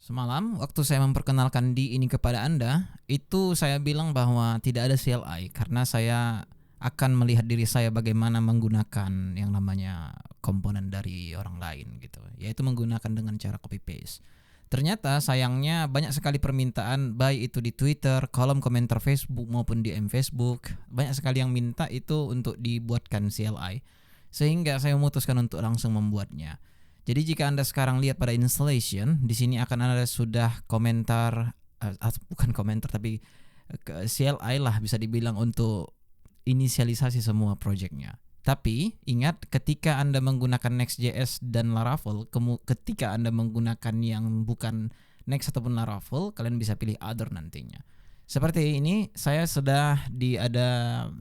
Semalam waktu saya memperkenalkan di ini kepada Anda, itu saya bilang bahwa tidak ada CLI karena saya akan melihat diri saya bagaimana menggunakan yang namanya komponen dari orang lain gitu, yaitu menggunakan dengan cara copy paste. Ternyata sayangnya banyak sekali permintaan baik itu di Twitter, kolom komentar Facebook maupun DM Facebook, banyak sekali yang minta itu untuk dibuatkan CLI. Sehingga saya memutuskan untuk langsung membuatnya. Jadi jika Anda sekarang lihat pada installation, di sini akan ada sudah komentar, bukan komentar tapi CLI lah bisa dibilang untuk inisialisasi semua projectnya. Tapi ingat ketika Anda menggunakan Next.js dan Laravel, ketika Anda menggunakan yang bukan Next ataupun Laravel, kalian bisa pilih other nantinya. Seperti ini, saya sudah ada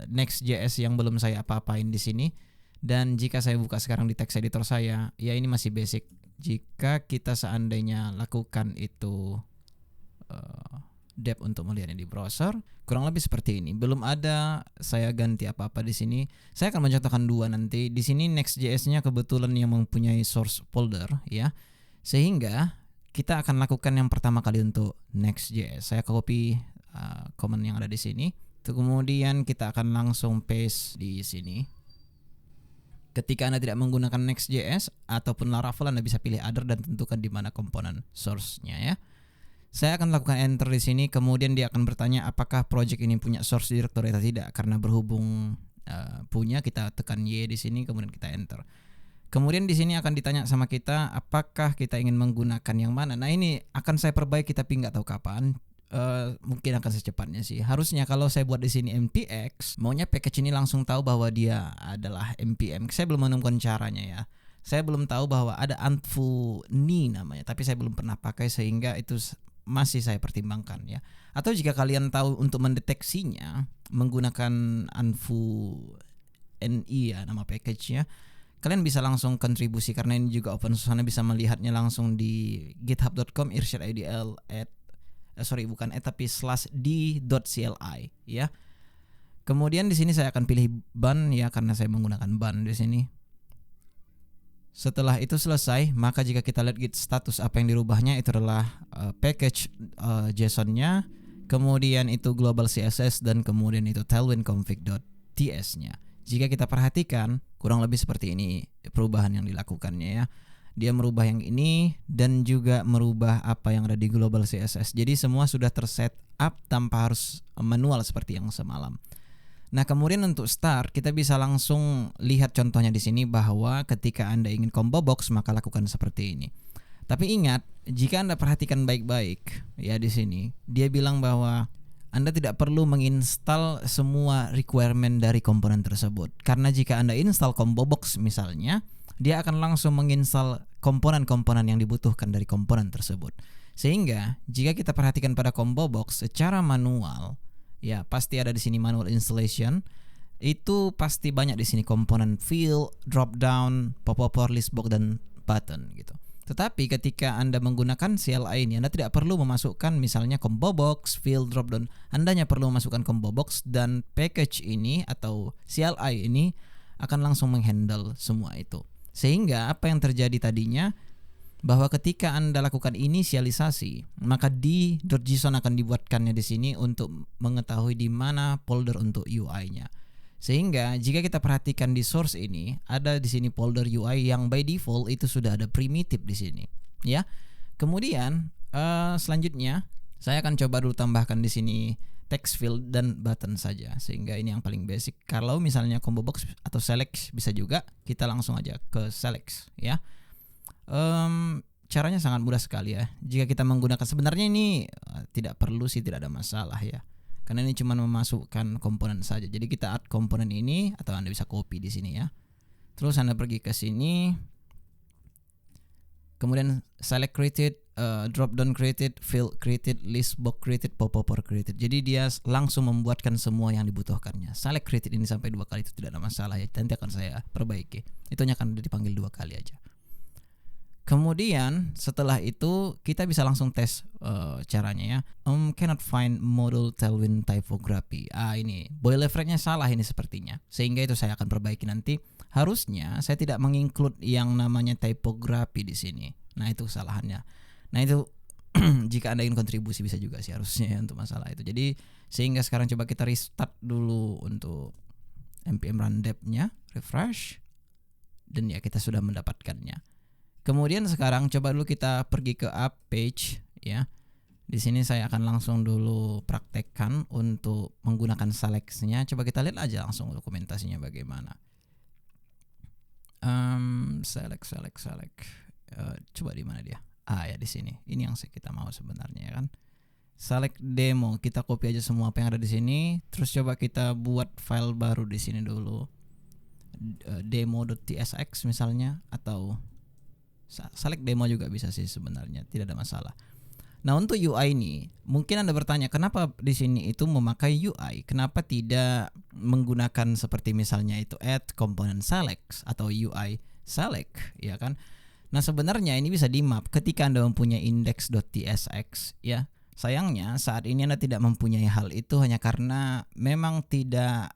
Next.js yang belum saya apa-apain di sini. Dan jika saya buka sekarang di text editor saya, ya ini masih basic. Jika kita seandainya lakukan itu dep untuk melihatnya di browser, kurang lebih seperti ini. Belum ada saya ganti apa-apa di sini. Saya akan mencontohkan dua nanti. Di sini Next.js-nya kebetulan yang mempunyai source folder ya. Sehingga kita akan lakukan yang pertama kali untuk Next.js. Saya copy command yang ada di sini. Kemudian kita akan langsung paste di sini. Ketika Anda tidak menggunakan Next.js ataupun Laravel, Anda bisa pilih other dan tentukan di mana komponen source-nya ya. Saya akan lakukan enter di sini, kemudian dia akan bertanya apakah project ini punya source directory atau tidak. Karena berhubung punya, kita tekan Y di sini, kemudian kita enter. Kemudian di sini akan ditanya sama kita apakah kita ingin menggunakan yang mana. Nah ini akan saya perbaiki tapi nggak tahu kapan. Mungkin akan secepatnya sih. Harusnya kalau saya buat di sini npx, maunya package ini langsung tahu bahwa dia adalah npm. Saya belum menemukan caranya ya. Saya belum tahu bahwa ada Anfu-ni namanya, tapi saya belum pernah pakai sehingga itu masih saya pertimbangkan ya. Atau jika kalian tahu untuk mendeteksinya menggunakan Anfu-ni ya nama package-nya, kalian bisa langsung kontribusi karena ini juga open source. Anda bisa melihatnya langsung di github.com/irsyadidl@ tapi /d.cli ya. Kemudian di sini saya akan pilih ban ya karena saya menggunakan ban di sini. Setelah itu selesai, maka jika kita lihat git status apa yang dirubahnya itu adalah package JSON-nya, kemudian itu global CSS dan kemudian itu tailwind config.ts-nya. Jika kita perhatikan, kurang lebih seperti ini perubahan yang dilakukannya ya. Dia merubah yang ini dan juga merubah apa yang ada di global CSS. Jadi semua sudah terset up tanpa harus manual seperti yang semalam. Nah, kemudian untuk start kita bisa langsung lihat contohnya di sini bahwa ketika Anda ingin combo box maka lakukan seperti ini. Tapi ingat, jika Anda perhatikan baik-baik ya di sini, dia bilang bahwa Anda tidak perlu menginstal semua requirement dari komponen tersebut. Karena jika Anda install combo box misalnya, dia akan langsung menginstal komponen-komponen yang dibutuhkan dari komponen tersebut. Sehingga jika kita perhatikan pada combo box secara manual, ya pasti ada di sini manual installation. Itu pasti banyak di sini komponen field, drop down, pop-up list box dan button gitu. Tetapi ketika Anda menggunakan CLI ini, Anda tidak perlu memasukkan misalnya combo box, field, drop down. Anda hanya perlu memasukkan combo box dan package ini atau CLI ini akan langsung menghandle semua itu. Sehingga apa yang terjadi tadinya bahwa ketika Anda lakukan inisialisasi, maka d.json akan dibuatkannya di sini untuk mengetahui di mana folder untuk UI-nya. Sehingga jika kita perhatikan di source ini, ada di sini folder UI yang by default itu sudah ada primitive di sini, ya. Kemudian selanjutnya saya akan coba dulu tambahkan di sini text field dan button saja, sehingga ini yang paling basic. Kalau misalnya combo box atau select bisa juga, kita langsung aja ke select ya. Caranya sangat mudah sekali ya. Jika kita menggunakan, sebenarnya ini tidak perlu sih, tidak ada masalah ya. Karena ini cuma memasukkan komponen saja. Jadi kita add komponen ini atau Anda bisa copy di sini ya. Terus Anda pergi ke sini. Kemudian select created, drop down created, field created, list box created, pop-up created. Jadi dia langsung membuatkan semua yang dibutuhkannya. Select created ini sampai 2 kali itu tidak ada masalah ya. Nanti akan saya perbaiki. Itu hanya akan dipanggil 2 kali aja. Kemudian setelah itu kita bisa langsung tes caranya ya. Cannot find model tailwind typography. Ini boilerplate-nya salah ini sepertinya. Sehingga itu saya akan perbaiki nanti. Harusnya saya tidak menginclude yang namanya typography di sini. Nah itu kesalahannya. Nah itu jika Anda ingin kontribusi bisa juga sih harusnya untuk masalah itu. Jadi sehingga sekarang coba kita restart dulu untuk npm run dep-nya, refresh, dan ya kita sudah mendapatkannya. Kemudian sekarang coba dulu kita pergi ke app page ya. Di sini saya akan langsung dulu praktekkan untuk menggunakan select-nya. Coba kita lihat aja langsung dokumentasinya bagaimana. Select. Coba di mana dia? Ya di sini. Ini yang kita mau sebenarnya ya kan. Select demo, kita copy aja semua apa yang ada di sini. Terus coba kita buat file baru di sini dulu. Demo.tsx misalnya, atau select demo juga bisa sih sebenarnya, tidak ada masalah. Nah, untuk UI ini, mungkin Anda bertanya kenapa di sini itu memakai UI, kenapa tidak menggunakan seperti misalnya itu add component select atau UI select, ya kan? Nah, sebenarnya ini bisa di map ketika Anda mempunyai index.tsx, ya. Sayangnya saat ini Anda tidak mempunyai hal itu hanya karena memang tidak,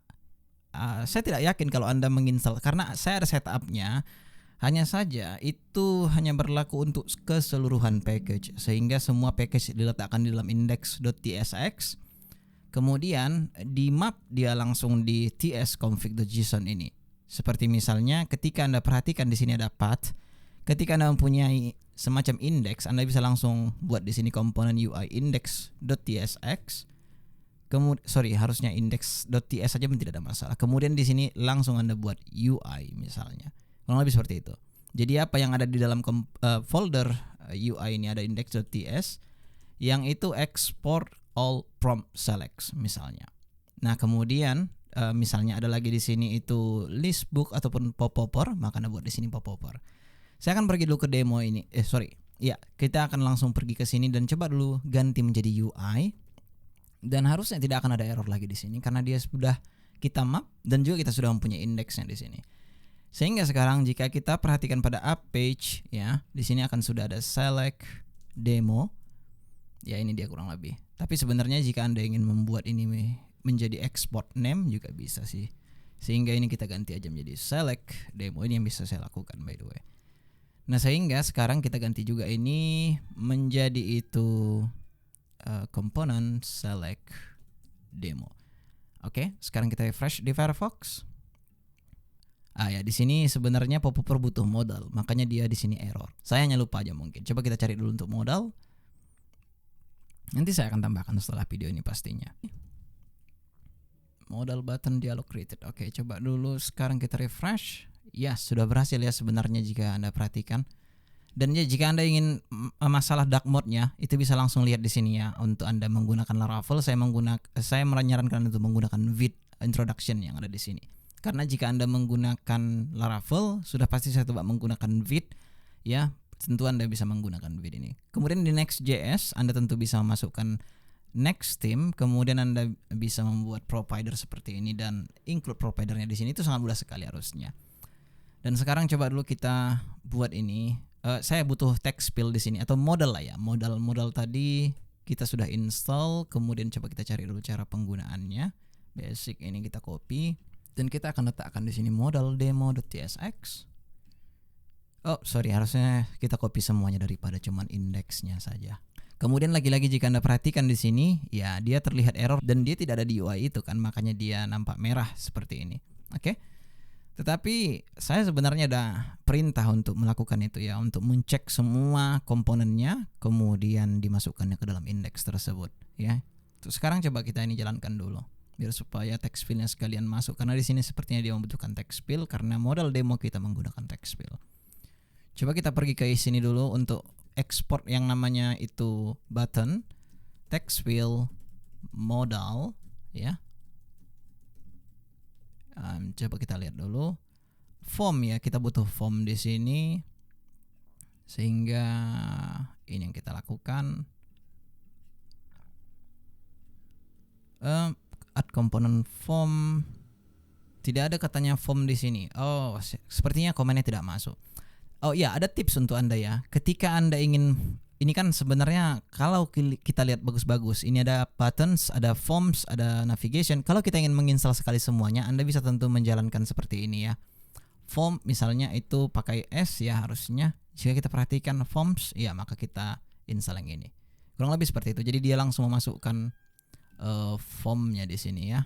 saya tidak yakin kalau Anda menginstal, karena saya ada setupnya. Hanya saja itu hanya berlaku untuk keseluruhan package, sehingga semua package diletakkan di dalam index.tsx. Kemudian di map dia langsung di tsconfig.json ini. Seperti misalnya ketika Anda perhatikan di sini ada path. Ketika Anda mempunyai semacam index, Anda bisa langsung buat di sini komponen UI index.tsx. Harusnya index.ts saja pun tidak ada masalah. Kemudian di sini langsung Anda buat UI misalnya. Kurang lebih seperti itu. Jadi apa yang ada di dalam folder UI ini ada index.ts yang itu export all from selects misalnya. Nah, kemudian misalnya ada lagi di sini itu listbook ataupun popper, maka Anda buat di sini popper. Saya akan pergi dulu ke demo ini. Kita akan langsung pergi ke sini dan coba dulu ganti menjadi UI. Dan harusnya tidak akan ada error lagi di sini karena dia sudah kita map dan juga kita sudah mempunyai indeksnya di sini. Sehingga sekarang jika kita perhatikan pada app page ya, di sini akan sudah ada select demo. Ya, ini dia kurang lebih. Tapi sebenarnya jika Anda ingin membuat ini menjadi export name juga bisa sih. Sehingga ini kita ganti aja menjadi select demo. Ini yang bisa saya lakukan by the way. Nah, sehingga sekarang kita ganti juga ini menjadi itu komponen select demo. Oke, sekarang kita refresh di Firefox. Di sini sebenarnya popper butuh modal, makanya dia di sini error. Saya hanya lupa aja mungkin. Coba kita cari dulu untuk modal. Nanti saya akan tambahkan setelah video ini pastinya. Modal button dialog created. Oke, coba dulu sekarang kita refresh. Ya, sudah berhasil ya sebenarnya jika Anda perhatikan. Dan ya, jika Anda ingin masalah dark mode-nya, itu bisa langsung lihat di sini ya. Untuk Anda menggunakan Laravel, saya menyarankan untuk menggunakan vid introduction yang ada di sini. Karena jika Anda menggunakan Laravel, sudah pasti saya coba menggunakan vid, ya, tentu Anda bisa menggunakan vid ini. Kemudian di Next.js, Anda tentu bisa memasukkan next theme, kemudian Anda bisa membuat provider seperti ini dan include providernya di sini, itu sangat mudah sekali harusnya. Dan sekarang coba dulu kita buat ini. Saya butuh text fill di sini atau modal lah ya. Modal tadi kita sudah install, kemudian coba kita cari dulu cara penggunaannya. Basic ini kita copy. Dan kita akan letakkan di sini modal demo.tsx. Harusnya kita copy semuanya daripada cuman indeksnya saja. Kemudian lagi-lagi jika Anda perhatikan di sini, ya dia terlihat error dan dia tidak ada di UI itu kan, makanya dia nampak merah seperti ini. Oke. Tetapi saya sebenarnya ada perintah untuk melakukan itu ya, untuk mencek semua komponennya kemudian dimasukkannya ke dalam indeks tersebut ya. Terus sekarang coba kita ini jalankan dulu biar supaya text fill-nya sekalian masuk, karena di sini sepertinya dia membutuhkan text fill karena modal demo kita menggunakan text fill. Coba kita pergi ke sini dulu untuk export yang namanya itu button text fill modal ya. Coba kita lihat dulu form ya, kita butuh form di sini sehingga ini yang kita lakukan. Add component form, tidak ada katanya form di sini. Sepertinya komennya tidak masuk. Ada tips untuk Anda ya. Ketika Anda ingin, ini kan sebenarnya kalau kita lihat bagus-bagus, ini ada buttons, ada forms, ada navigation. Kalau kita ingin menginstal sekali semuanya, Anda bisa tentu menjalankan seperti ini ya. Form misalnya itu pakai S ya harusnya. Jika kita perhatikan forms, ya maka kita install yang ini. Kurang lebih seperti itu. Jadi dia langsung memasukkan formnya di sini ya.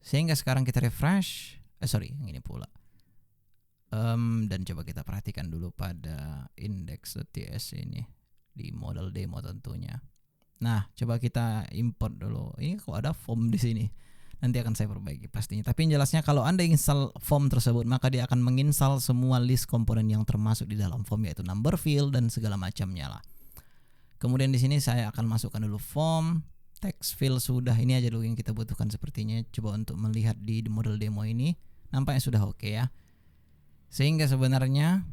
Sehingga sekarang kita refresh. Yang ini pula. Dan coba kita perhatikan dulu pada index.ts ini di model demo tentunya. Nah, coba kita import dulu. Ini kok ada form di sini. Nanti akan saya perbaiki pastinya. Tapi yang jelasnya kalau Anda install form tersebut, maka dia akan menginstal semua list komponen yang termasuk di dalam form, yaitu number field dan segala macamnya lah. Kemudian di sini saya akan masukkan dulu form, text field sudah. Ini aja dulu yang kita butuhkan sepertinya. Coba untuk melihat di model demo ini, nampaknya sudah oke ya. Sehingga sebenarnya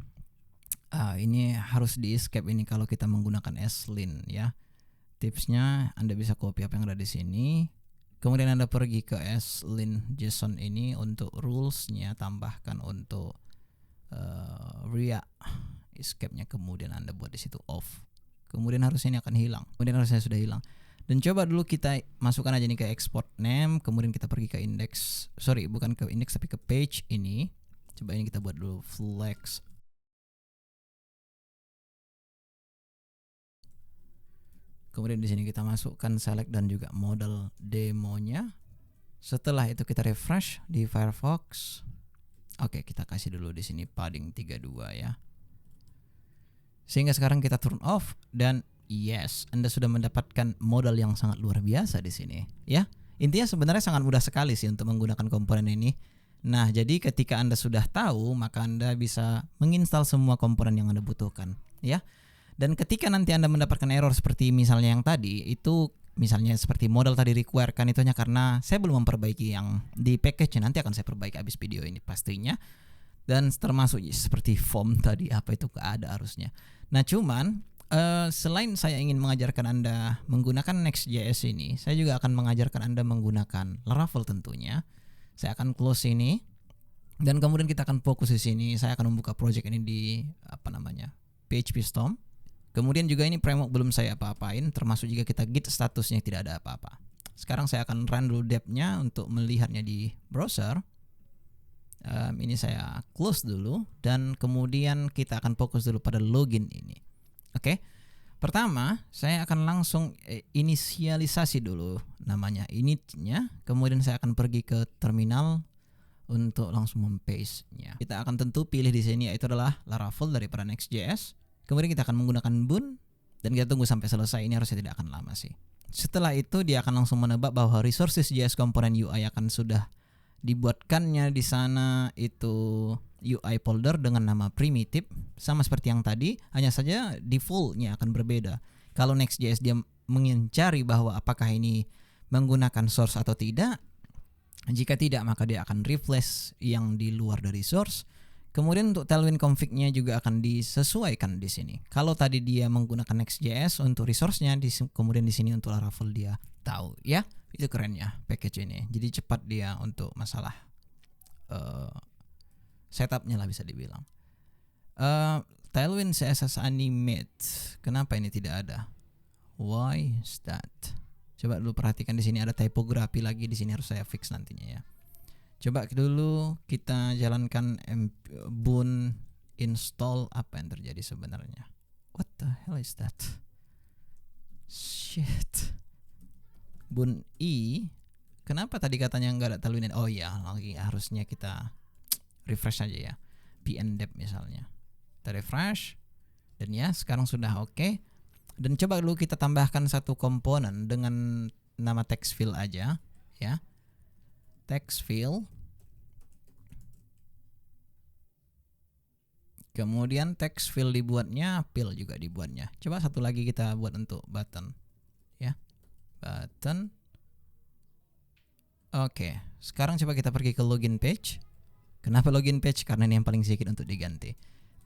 ini harus di escape ini kalau kita menggunakan slin ya. Tipsnya Anda bisa copy apa yang ada di sini. Kemudian Anda pergi ke slin JSON ini untuk rulesnya, tambahkan untuk RIA escape-nya, kemudian Anda buat di situ off. Kemudian harusnya ini akan hilang. Kemudian harusnya sudah hilang. Dan coba dulu kita masukkan aja nih ke export name, kemudian kita pergi ke index, bukan ke index tapi ke page ini. Coba ini kita buat dulu flex. Kemudian di sini kita masukkan select dan juga model demonya. Setelah itu kita refresh di Firefox. Oke, kita kasih dulu di sini padding 32 ya. Sehingga sekarang kita turn off dan yes, Anda sudah mendapatkan modal yang sangat luar biasa di sini ya. Intinya sebenarnya sangat mudah sekali sih untuk menggunakan komponen ini. Nah, jadi ketika Anda sudah tahu, maka Anda bisa menginstal semua komponen yang Anda butuhkan ya. Dan ketika nanti Anda mendapatkan error seperti misalnya yang tadi, itu misalnya seperti model tadi require kan, itu hanya karena saya belum memperbaiki yang di package-nya. Nanti akan saya perbaiki habis video ini pastinya. Dan termasuk seperti form tadi, apa itu gak ada harusnya. Nah cuman selain saya ingin mengajarkan Anda menggunakan Next.js ini, saya juga akan mengajarkan Anda menggunakan Laravel tentunya. Saya akan close ini dan kemudian kita akan fokus di sini. Saya akan membuka project ini di PHP Storm. Kemudian juga ini framework belum saya apa-apain, termasuk jika kita git statusnya tidak ada apa-apa. Sekarang saya akan run dulu dep-nya untuk melihatnya di browser. Ini saya close dulu dan kemudian kita akan fokus dulu pada login ini. Oke. Pertama, saya akan langsung inisialisasi dulu namanya init-nya. Kemudian saya akan pergi ke terminal untuk langsung mempaste-nya. Kita akan tentu pilih di sini yaitu adalah Laravel daripada Next.js. Kemudian kita akan menggunakan boon dan kita tunggu sampai selesai. Ini harusnya tidak akan lama sih. Setelah itu dia akan langsung menebak bahwa resources.js komponen UI akan sudah dibuatkannya di sana itu UI folder dengan nama primitive, sama seperti yang tadi, hanya saja defaultnya akan berbeda. Kalau Next.js dia mencari bahwa apakah ini menggunakan source atau tidak. Jika tidak, maka dia akan replace yang di luar dari source. Kemudian untuk Tailwind config-nya juga akan disesuaikan di sini. Kalau tadi dia menggunakan Next.js untuk resource-nya, kemudian di sini untuk Laravel dia tahu ya. Itu keren ya package ini. Jadi cepat dia untuk masalah setup-nya lah bisa dibilang. Tailwind CSS Animate. Kenapa ini tidak ada? Why is that? Coba dulu perhatikan di sini ada typography lagi, di sini harus saya fix nantinya ya. Coba dulu kita jalankan boon install, apa yang terjadi sebenarnya. What the hell is that? Shit. Boon i. Kenapa tadi katanya nggak ada Tailwind? Oh iya, lagi harusnya kita refresh aja ya. pndep misalnya. Kita refresh. Dan ya sekarang sudah oke. Dan coba dulu kita tambahkan satu komponen dengan nama text field aja ya. Text field. Kemudian text field dibuatnya, fill juga dibuatnya. Coba satu lagi kita buat untuk button ya. Button. Oke, sekarang coba kita pergi ke login page. Kenapa login page? Karena ini yang paling sedikit untuk diganti.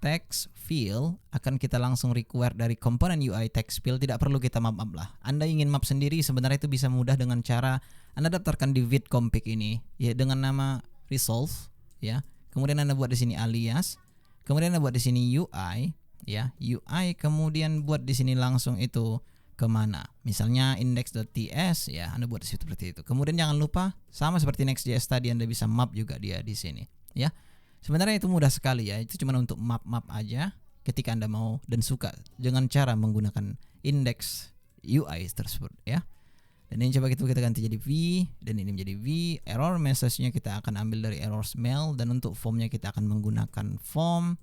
Text field akan kita langsung require dari komponen UI text field, tidak perlu kita map lah. Anda ingin map sendiri sebenarnya itu bisa mudah dengan cara Anda daftarkan di vid config ini ya dengan nama resolve ya. Kemudian Anda buat di sini alias, kemudian Anda buat di sini UI ya, UI kemudian buat di sini langsung itu kemana? Misalnya index.ts ya, Anda buat di situ seperti itu. Kemudian jangan lupa sama seperti Next.js tadi Anda bisa map juga dia di sini ya. Sebenarnya itu mudah sekali ya, itu cuma untuk map-map aja ketika Anda mau dan suka dengan cara menggunakan index UI tersebut ya. Dan ini coba kita ganti jadi V, dan ini menjadi V. Error message-nya kita akan ambil dari error mail, dan untuk formnya kita akan menggunakan form.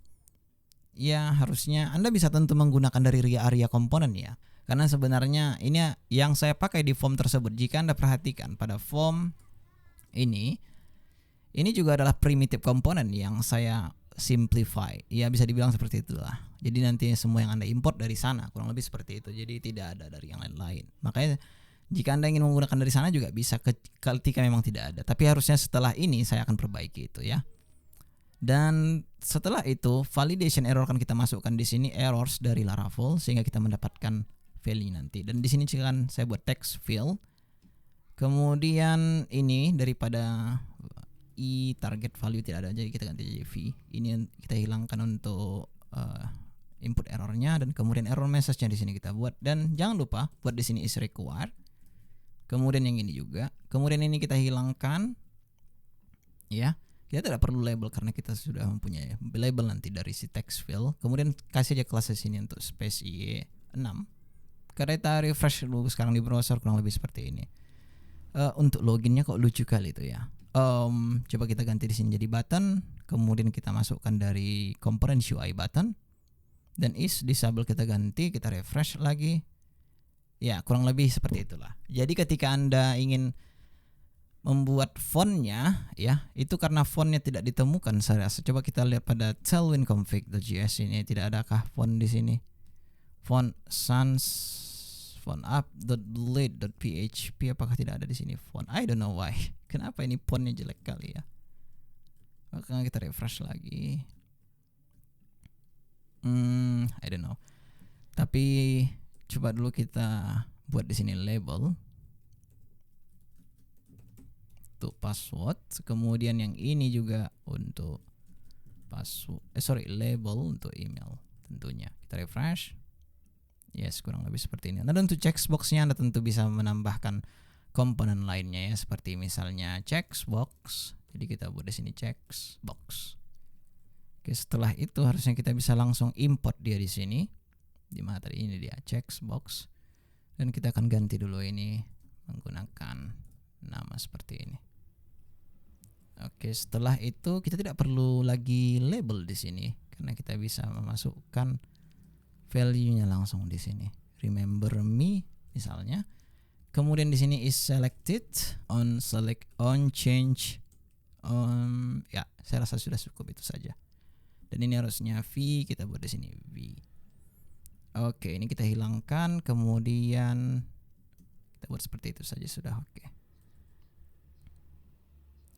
Ya harusnya Anda bisa tentu menggunakan dari area komponen ya. Karena sebenarnya ini yang saya pakai di form tersebut. Jika Anda perhatikan pada form ini juga adalah primitive komponen yang saya simplify. Ya bisa dibilang seperti itulah. Jadi nanti semua yang Anda import dari sana, kurang lebih seperti itu. Jadi tidak ada dari yang lain-lain. Makanya jika Anda ingin menggunakan dari sana juga bisa ketika memang tidak ada. Tapi harusnya setelah ini saya akan perbaiki itu ya. Dan setelah itu validation error akan kita masukkan di sini errors dari Laravel sehingga kita mendapatkan value nanti. Dan di sini kan saya buat text field. Kemudian ini daripada target value tidak ada, jadi kita ganti jadi v. Ini kita hilangkan untuk input errornya, dan kemudian error message-nya di sini kita buat. Dan jangan lupa buat di sini is required. Kemudian yang ini juga. Kemudian ini kita hilangkan. Ya, kita tidak perlu label karena kita sudah mempunyai label nanti dari si text field. Kemudian kasih aja kelas sini untuk space IE6. Karena kita refresh dulu sekarang di browser kurang lebih seperti ini. Untuk loginnya kok lucu kali itu ya. Coba kita ganti di sini jadi button. Kemudian kita masukkan dari komponen UI button. Dan is disable kita ganti, kita refresh lagi. Ya kurang lebih seperti itulah. Jadi ketika Anda ingin membuat fontnya ya, itu karena fontnya tidak ditemukan saya rasa. Coba kita lihat pada tailwind config.js ini, tidak adakah font di sini? Font sans, font up.blade.php, apakah tidak ada di sini font? I don't know why. Kenapa ini fontnya jelek kali ya? Maka kita refresh lagi. I don't know. Tapi coba dulu kita buat di sini label untuk password. Kemudian yang ini juga untuk password. Label untuk email tentunya. Kita refresh. Yes, kurang lebih seperti ini. Nah, dan untuk checkboxnya Anda tentu bisa menambahkan komponen lainnya ya, seperti misalnya checkbox. Jadi kita buat di sini checkbox. Oke, setelah itu harusnya kita bisa langsung import dia di sini. Di mana tadi ini dia checkbox. Dan kita akan ganti dulu ini menggunakan nama seperti ini. Oke, setelah itu kita tidak perlu lagi label di sini karena kita bisa memasukkan value-nya langsung di sini. Remember me misalnya. Kemudian di sini is selected, on select, on change. Ya, saya rasa sudah cukup itu saja. Dan ini harusnya v, kita buat di sini v. Oke, ini kita hilangkan, kemudian kita buat seperti itu saja sudah oke.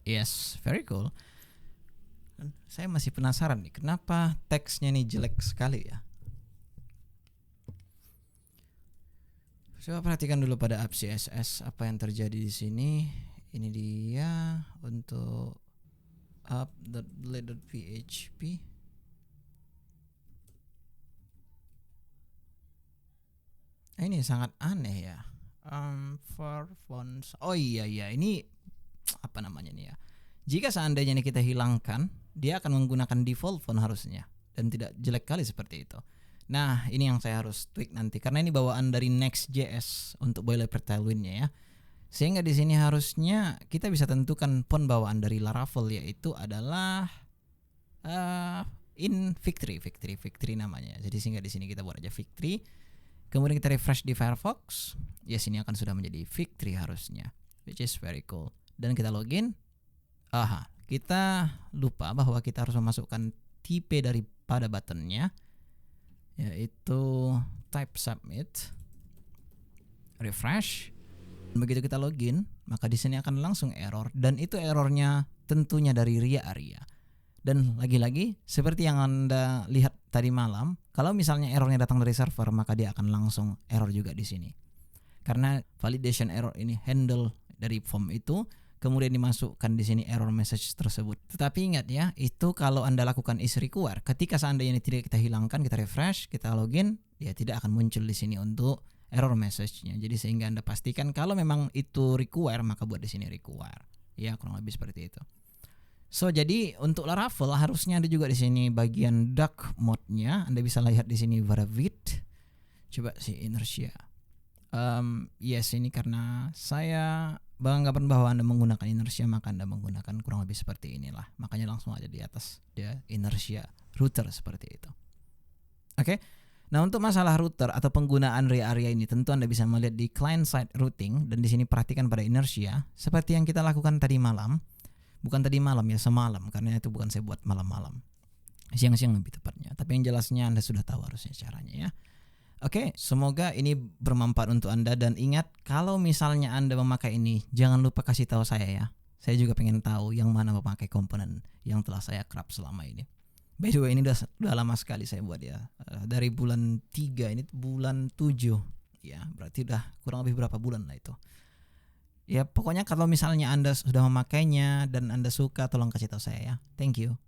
Yes, very cool. Saya masih penasaran nih, kenapa teksnya ini jelek sekali ya? Coba perhatikan dulu pada app CSS apa yang terjadi di sini. Ini dia untuk app.blade.php. Ini sangat aneh ya. For fonts. Oh iya, ini apa namanya nih ya? Jika seandainya ini kita hilangkan, dia akan menggunakan default font harusnya, dan tidak jelek kali seperti itu. Nah, ini yang saya harus tweak nanti karena ini bawaan dari Next.js untuk boilerplate Tailwind-nya ya. Sehingga di sini harusnya kita bisa tentukan font bawaan dari Laravel, yaitu adalah in Victory namanya. Jadi sehingga di sini kita buat aja Victory. Kemudian kita refresh di Firefox. Ya, sini akan sudah menjadi Victory harusnya, which is very cool. Dan kita login. Kita lupa bahwa kita harus memasukkan tipe daripada buttonnya, yaitu type submit. Refresh. Begitu kita login, maka di sini akan langsung error, dan itu errornya tentunya dari area. Dan lagi-lagi seperti yang Anda lihat tadi malam, kalau misalnya errornya datang dari server, maka dia akan langsung error juga di sini. Karena validation error ini handle dari form itu, kemudian dimasukkan di sini error message tersebut. Tetapi ingat ya, itu kalau Anda lakukan is required. Ketika seandainya ini tidak kita hilangkan, kita refresh, kita login, dia tidak akan muncul di sini untuk error message-nya. Jadi sehingga Anda pastikan kalau memang itu require, maka buat di sini require. Ya, kurang lebih seperti itu. So, jadi untuk Laravel harusnya ada juga di sini bagian dark mode-nya. Anda bisa lihat di sini pada width. Coba si inertia. Yes, ini karena saya beranggapan bahwa Anda menggunakan inersia, maka Anda menggunakan kurang lebih seperti inilah. Makanya langsung aja di atas dia inersia router seperti itu. Oke. Nah, untuk masalah router atau penggunaan area ini tentu Anda bisa melihat di client side routing, dan di sini perhatikan pada inersia seperti yang kita lakukan tadi malam. Bukan tadi malam ya, semalam, karena itu bukan saya buat malam-malam. Siang-siang lebih tepatnya. Tapi yang jelasnya Anda sudah tahu harusnya caranya ya. Oke, semoga ini bermanfaat untuk Anda, dan ingat kalau misalnya Anda memakai ini, jangan lupa kasih tahu saya ya. Saya juga pengen tahu yang mana memakai komponen yang telah saya kerap selama ini. By the way, ini udah lama sekali saya buat ya. Dari bulan 3 ini bulan 7. Ya, berarti udah kurang lebih berapa bulan lah itu. Ya, pokoknya kalau misalnya Anda sudah memakainya dan Anda suka, tolong kasih tahu saya ya. Thank you.